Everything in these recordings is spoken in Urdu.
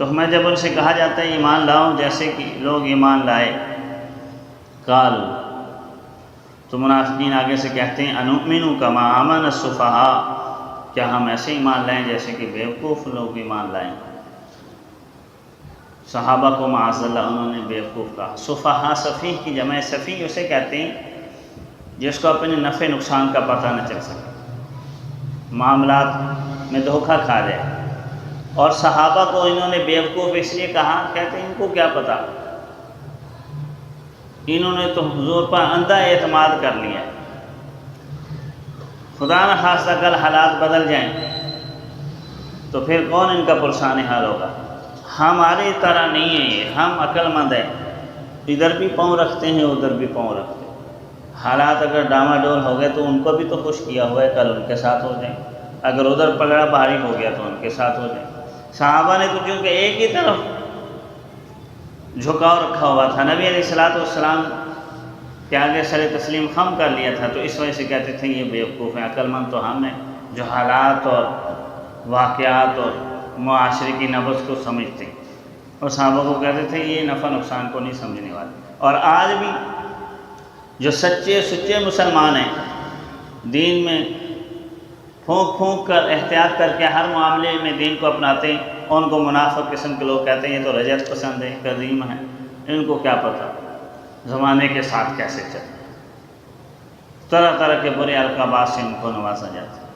تو ہمیں جب ان سے کہا جاتا ہے ایمان لاؤ جیسے کہ لوگ ایمان لائے، قالوا، تو منافقین آگے سے کہتے ہیں انؤمن کما آمن السفہاء، کیا ہم ایسے ایمان لائیں جیسے کہ بیوقوف لوگ ایمان لائیں؟ صحابہ کو معاذ اللہ انہوں نے بیوقوف کہا۔ سفہاء، سفیہ کی جمع سفیہ اسے کہتے ہیں جس کو اپنے نفع نقصان کا پتہ نہ چل سکے، معاملات میں دھوکہ کھا جائے۔ اور صحابہ کو انہوں نے بیوقوف اس لیے کہا، کہتے ہیں ان کو کیا پتہ، انہوں نے تو حضور پر اندھا اعتماد کر لیا، خدا نہ خواستہ کل حالات بدل جائیں تو پھر کون ان کا پرسان حال ہوگا۔ ہماری طرح نہیں ہے یہ، ہم عقل مند ہیں، ادھر بھی پاؤں رکھتے ہیں ادھر بھی پاؤں رکھتے ہیں، حالات اگر ڈاماڈول ہو گئے تو ان کو بھی تو خوش کیا ہوا ہے، کل ان کے ساتھ ہو جائیں، اگر ادھر پلڑا بھاری ہو گیا تو ان کے ساتھ ہو جائیں۔ صحابہ نے تو چونکہ ایک ہی طرف جھکاؤ رکھا ہوا تھا، نبی علیہ السلام کے آگے سر تسلیم خم کر لیا تھا، تو اس وجہ سے کہتے تھے یہ بیوقوف ہیں، عقل مند تو ہم ہیں جو حالات اور واقعات اور معاشرے کی نبض کو سمجھتے ہیں، اور صحابہ کو کہتے تھے یہ نفع نقصان کو نہیں سمجھنے والے۔ اور آج بھی جو سچے مسلمان ہیں، دین میں پھونک پھونک کر احتیاط کر کے ہر معاملے میں دین کو اپناتے ہیں، ان کو منافق قسم کے لوگ کہتے ہیں یہ تو رجعت پسند ہے، قدیم ہے، ان کو کیا پتہ زمانے کے ساتھ کیسے چلے، طرح طرح کے برے القابات سے ان کو نوازا جاتا ہے۔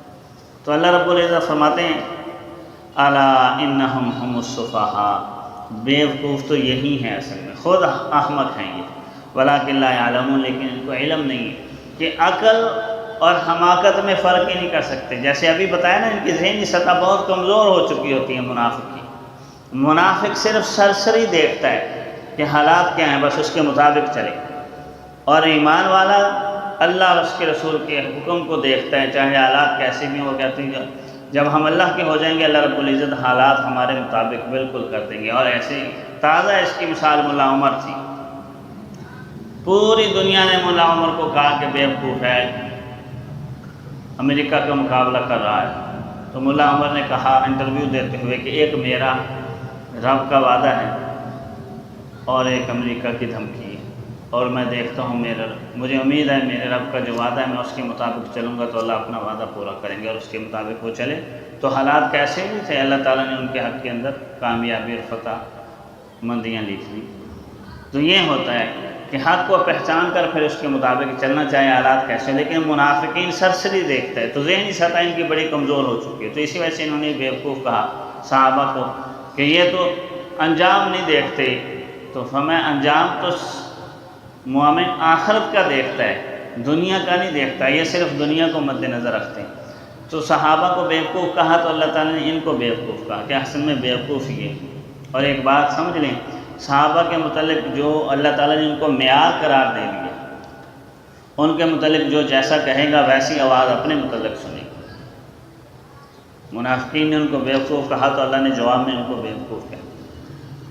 تو اللہ رب العزت فرماتے ہیں الا انہم ہم السفہاء، بیوقوف تو یہی ہیں، اصل میں خود احمق ہیں یہ، ولکن لا یعلمون، لیکن ان کو علم نہیں ہے کہ عقل اور حماقت میں فرق ہی نہیں کر سکتے۔ جیسے ابھی بتایا نا، ان کی ذہنی سطح بہت کمزور ہو چکی ہوتی ہے منافق کی۔ منافق صرف سرسری دیکھتا ہے کہ حالات کیا ہیں، بس اس کے مطابق چلے، اور ایمان والا اللہ اور اس کے رسول کے حکم کو دیکھتا ہے، چاہے حالات کیسے بھی ہوں۔ وہ کہتے ہیں جب ہم اللہ کے ہو جائیں گے اللہ رب العزت حالات ہمارے مطابق بالکل کر دیں گے۔ اور ایسے تازہ اس کی مثال ملا عمر تھی، پوری دنیا نے ملا عمر کو کہا کہ بیوقوف ہے، امریکہ کا مقابلہ کر رہا ہے، تو ملا عمر نے کہا انٹرویو دیتے ہوئے کہ ایک میرا رب کا وعدہ ہے اور ایک امریکہ کی دھمکی ہے، اور میں دیکھتا ہوں مجھے امید ہے میرے رب کا جو وعدہ ہے میں اس کے مطابق چلوں گا تو اللہ اپنا وعدہ پورا کریں گے، اور اس کے مطابق وہ چلے تو حالات کیسے بھی تھے اللہ تعالیٰ نے ان کے حق کے اندر کامیابی اور فتح مندیاں لکھ لی۔ تو یہ ہوتا ہے کہ حق کو پہچان کر پھر اس کے مطابق چلنا چاہے حالات کیسے، لیکن منافقین سرسری دیکھتا ہے، تو ذہنی سطح ان کی بڑی کمزور ہو چکی ہے، تو اسی وجہ سے انہوں نے بیوقوف کہا صحابہ کو کہ یہ تو انجام نہیں دیکھتے، تو ہمیں انجام تو مومن آخرت کا دیکھتا ہے، دنیا کا نہیں دیکھتا، یہ صرف دنیا کو مد نظر رکھتے ہیں۔ تو صحابہ کو بیوقوف کہا تو اللہ تعالیٰ نے ان کو بیوقوف کہا کہ اصل میں بیوقوف یہ۔ اور ایک بات سمجھ لیں، صحابہ کے متعلق جو اللہ تعالیٰ نے ان کو معیار قرار دے دیا، ان کے متعلق جو جیسا کہے گا ویسی آواز اپنے متعلق سنے گا۔ منافقین نے ان کو بیوقوف کہا تو اللہ نے جواب میں ان کو بیوقوف کہا،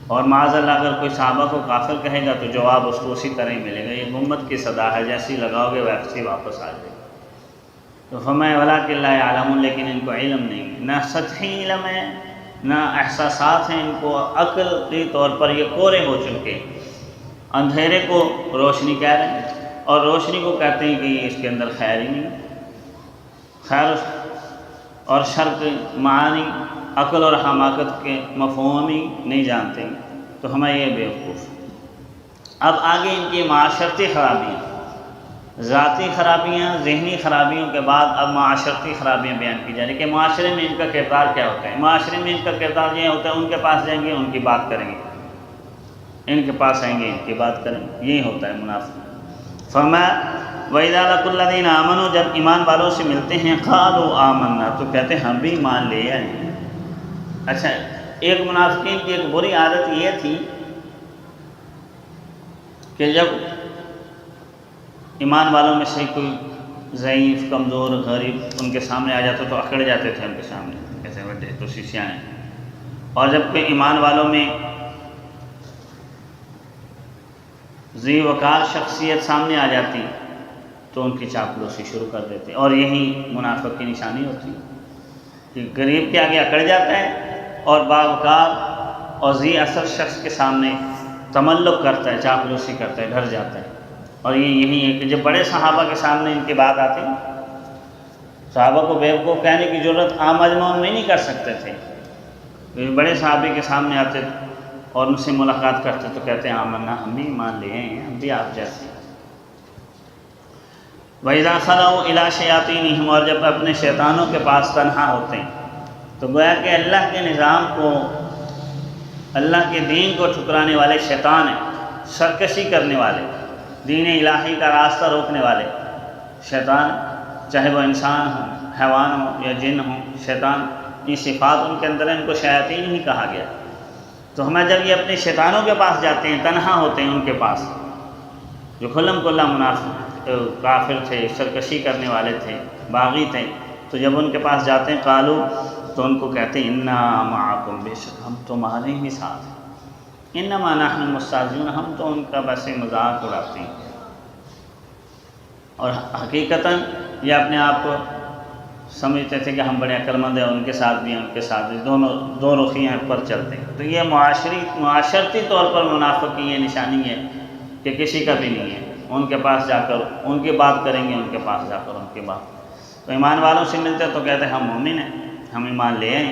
اور معاذ اللہ اگر کوئی صحابہ کو کافر کہے گا تو جواب اس کو اسی طرح ہی ملے گا، یہ امت کی صدا ہے، جیسی لگاؤ گے ویسی واپس آ جائے گا۔ تو فرمایا ولکن لا یعلمون، لیکن ان کو علم نہیں ہے، نہ سطحی علم ہے نہ احساسات ہیں، ان کو عقلی طور پر یہ کورے ہو چکے، اندھیرے کو روشنی کہہ رہے ہیں اور روشنی کو کہتے ہیں کہ یہ اس کے اندر خیر ہی نہیں، خیر اور شر کے معانی عقل اور حماقت کے مفہوم ہی نہیں جانتے، تو ہمیں یہ بیوقوف۔ اب آگے ان کی معاشرتی خرابیاں، ذاتی خرابیاں، ذہنی خرابیوں کے بعد اب معاشرتی خرابیاں بیان کی جا رہی کہ معاشرے میں ان کا کردار کیا ہوتا ہے۔ معاشرے میں ان کا کردار یہ ہوتا ہے ان کے پاس جائیں گے ان کی بات کریں گے، ان کے پاس آئیں گے ان کی بات کریں گے، یہی ہوتا ہے منافق۔ فرمایا وَإِذَا لَقُوا الَّذِينَ آمَنُوا، جب ایمان والوں سے ملتے ہیں قَالُوا آمَنَّا، تو کہتے ہیں ہم بھی ایمان لے آئے۔ اچھا، ایک منافقین کی ایک بری عادت یہ تھی کہ جب ایمان والوں میں سے کوئی ضعیف، کمزور، غریب ان کے سامنے آ جاتا تو اکڑ جاتے تھے ان کے سامنے، ایسے بڑے تو شیشیاں ہیں، اور جب کوئی ایمان والوں میں ذی وقار شخصیت سامنے آ جاتی تو ان کی چاپلوسی شروع کر دیتے، اور یہی منافق کی نشانی ہوتی کہ غریب کے آگے اکڑ جاتا ہے اور باوقار اور ذی اثر شخص کے سامنے تملق کرتا ہے، چاپلوسی کرتا ہے، ڈر جاتا ہے۔ اور یہ یہی ہے کہ جب بڑے صحابہ کے سامنے ان کی بات آتی، صحابہ کو بیوقوف کہنے کی ضرورت عام مجمع میں نہیں کر سکتے تھے، بڑے صحابی کے سامنے آتے اور ان سے ملاقات کرتے تو کہتے ہیں آمنا، ہم بھی ایمان لے ہیں، ہم بھی آپ جیسے۔ وَإِذَا خَلَوْا إِلَىٰ شَيَاطِينِهِمْ، اور جب اپنے شیطانوں کے پاس تنہا ہوتے ہیں تو گویا کہ اللہ کے نظام کو، اللہ کے دین کو ٹھکرانے والے شیطان ہیں، سرکشی کرنے والے، دین الہی کا راستہ روکنے والے شیطان، چاہے وہ انسان ہوں، حیوان ہوں یا جن ہوں، شیطان یہ صفات ان کے اندر ہیں، ان کو شیاطین ہی کہا گیا۔ تو ہمیں جب یہ اپنے شیطانوں کے پاس جاتے ہیں، تنہا ہوتے ہیں ان کے پاس، جو کھلم کھلا منافق کافر تھے، سرکشی کرنے والے تھے، باغی تھے، تو جب ان کے پاس جاتے ہیں قالو، تو ان کو کہتے ہیں انا معکم، بے شک ہم تمہارے ہی ساتھ ہیں، انما نحن مستہزئون، ہم تو ان کا بس مذاق اڑاتے ہیں۔ اور حقیقتاً یہ اپنے آپ کو سمجھتے تھے کہ ہم بڑے عقلمند ہیں، ان کے ساتھ بھی ہیں، ان کے ساتھ بھی، دونوں دو رخیاں پر چلتے ہیں۔ تو یہ معاشرتی طور پر منافق کی یہ نشانی ہے کہ کسی کا بھی نہیں ہے، ان کے پاس جا کر ان کی بات کریں گے، ان کے پاس جا کر ان کی بات۔ تو ایمان والوں سے ملتے تو کہتے ہیں ہم مومن ہیں، ہم ایمان لے آئے،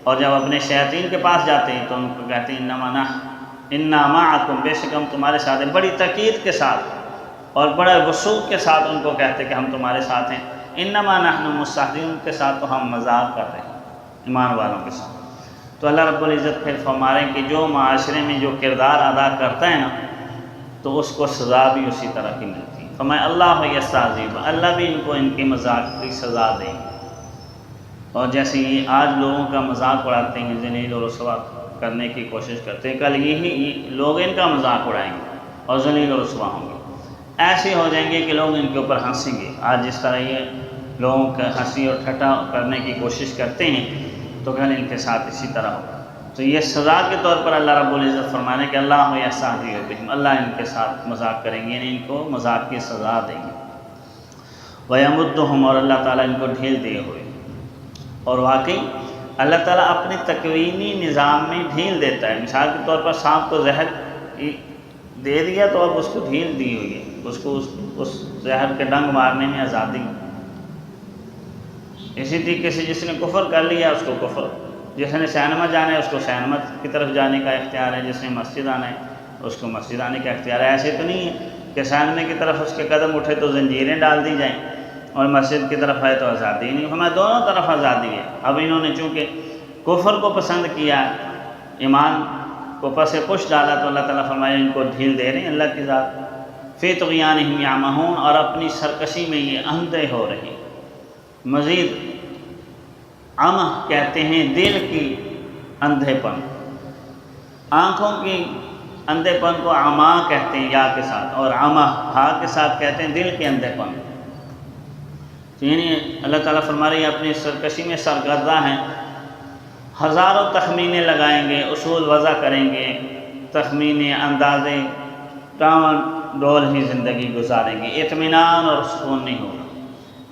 اور جب اپنے شیاطین کے پاس جاتے ہیں تو ان کو کہتے ہیں انا معکم، بے شک ہم تمہارے ساتھ ہیں، بڑی تاکید کے ساتھ اور بڑے وثوق کے ساتھ ان کو کہتے کہ ہم تمہارے ساتھ ہیں، انما نحن مستہزئون کے ساتھ تو ہم مذاق کر رہے ہیں ایمان والوں کے ساتھ۔ تو اللہ رب العزت پھر فرما رہے ہیں کہ جو معاشرے میں جو کردار ادا کرتا ہے نا تو اس کو سزا بھی اسی طرح کی ملتی ہے۔ فرمایا اللہ یستہزئ، اللہ بھی ان کو ان کے مذاق کی سزا دیں گے۔ اور جیسے یہ آج لوگوں کا مذاق اڑاتے ہیں، ذلیل و رسوا کرنے کی کوشش کرتے ہیں، کل یہی لوگ ان کا مذاق اڑائیں گے اور ذلیل و رسوا ہوں گے، ایسے ہو جائیں گے کہ لوگ ان کے اوپر ہنسیں گے۔ آج جس طرح یہ لوگوں کا ہنسی اور ٹھٹا کرنے کی کوشش کرتے ہیں تو کل ان کے ساتھ اسی طرح ہوگا۔ تو یہ سزا کے طور پر اللہ رب العزت فرمانے کہ اللہ یستہزئ بہم، اللہ ان کے ساتھ مذاق کریں گے، یعنی ان کو مذاق کی سزا دیں گے۔ وَيَمُدُّهُمْ، اور اللہ تعالیٰ ان کو ڈھیل دیے ہوئے، اور واقعی اللہ تعالیٰ اپنے تکوینی نظام میں ڈھیل دیتا ہے۔ مثال کے طور پر سانپ کو زہر دے دیا تو اب اس کو ڈھیل دی ہوئی ہے، اس کو اس زہر کے ڈنگ مارنے میں آزادی۔ اسی طریقے سے جس نے کفر کر لیا اس کو کفر، جس نے سینما جانا ہے اس کو سینما کی طرف جانے کا اختیار ہے، جس نے مسجد آنا ہے اس کو مسجد آنے کا اختیار ہے۔ ایسے تو نہیں ہے کہ سینما کی طرف اس کے قدم اٹھے تو زنجیریں ڈال دی جائیں اور مسجد کی طرف آئے تو آزادی نہیں، ہمیں دونوں طرف آزادی ہے۔ اب انہوں نے چونکہ کفر کو پسند کیا، ایمان کو پس پش ڈالا، تو اللہ تعالیٰ فرمایا ان کو ڈھیل دے رہے ہیں اللہ کی ذات۔ فی طغیانہم یعمہون، اور اپنی سرکشی میں یہ اندھے ہو رہے ہیں۔ مزید عمہ کہتے ہیں دل کی اندھے پن، آنکھوں کی اندھے پن کو عما کہتے ہیں یا کے ساتھ، اور عمہ ہا کے ساتھ کہتے ہیں دل کے اندھے پن۔ تو یعنی اللہ تعالیٰ فرما رہے ہیں اپنی سرکشی میں سرگرداں ہیں، ہزاروں تخمینے لگائیں گے، اصول وضع کریں گے، تخمینے اندازے ٹاون ڈول ہی زندگی گزاریں گے، اطمینان اور سکون نہیں ہوگا۔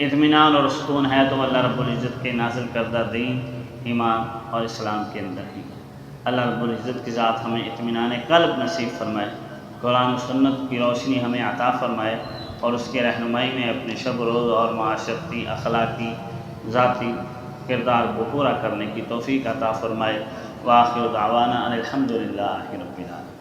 اطمینان اور سکون ہے تو اللہ رب العزت کے نازل کردہ دین، ایمان اور اسلام کے اندر ہی۔ اللہ رب العزت کی ذات ہمیں اطمینان قلب نصیب فرمائے، قرآن و سنت کی روشنی ہمیں عطا فرمائے، اور اس کے رہنمائی میں اپنے شب روز اور معاشرتی، اخلاقی، ذاتی کردار کو پورا کرنے کی توفیق عطا فرمائے۔ وآخر دعوانا ان الحمد للہ رب العالمین۔